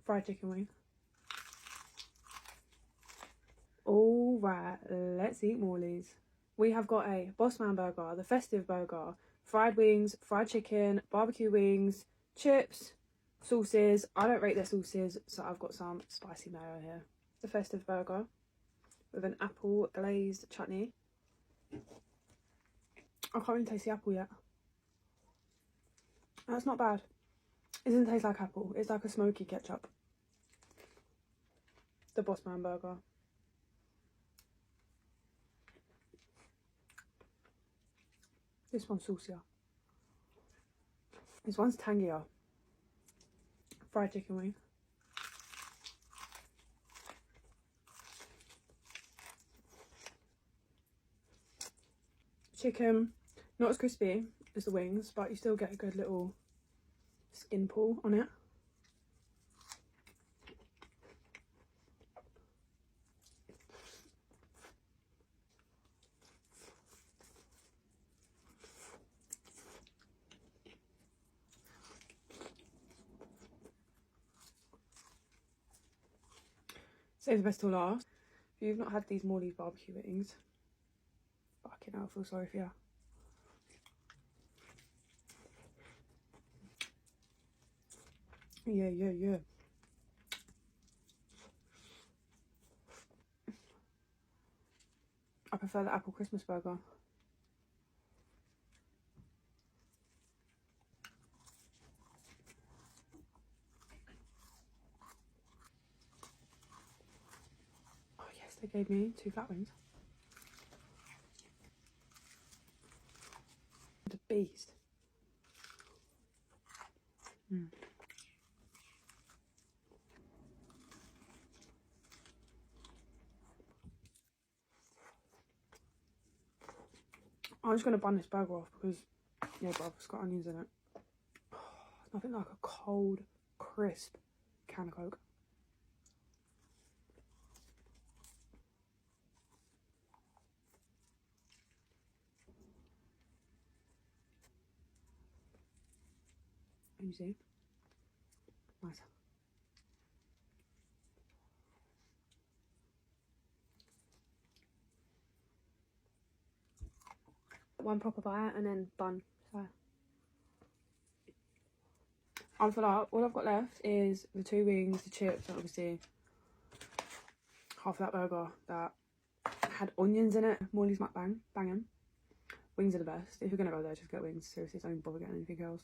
fried chicken wing. All right, let's eat Morley's. We have got a Bossman burger, the Festive burger, fried wings, fried chicken, barbecue wings, chips, sauces. I don't rate their sauces, so I've got some spicy mayo here. The Festive burger with an apple glazed chutney. I can't even taste the apple yet. That's not bad. It doesn't taste like apple. It's like a smoky ketchup. The Bossman burger. This one's saucier. This one's tangier. Fried chicken wing. Chicken, not as crispy as the wings, but you still get a good little skin pull on it. Save the best till last. If you've not had these Morley's barbecue wings, fucking hell, I feel sorry for you. Yeah. I prefer the apple Christmas burger. Oh yes, they gave me 2 flat wings. The beast. I'm just going to bun this burger off because, yeah, bruv, it's got onions in it. It's nothing like a cold, crisp can of Coke. You see? Nice. One proper bite and then bun. So after that, all I've got left is the 2 wings, the chips, and obviously half of that burger that had onions in it. Morley's Mukbang, banging. Wings are the best. If you're gonna go there, just get wings. Seriously, don't even bother getting anything else.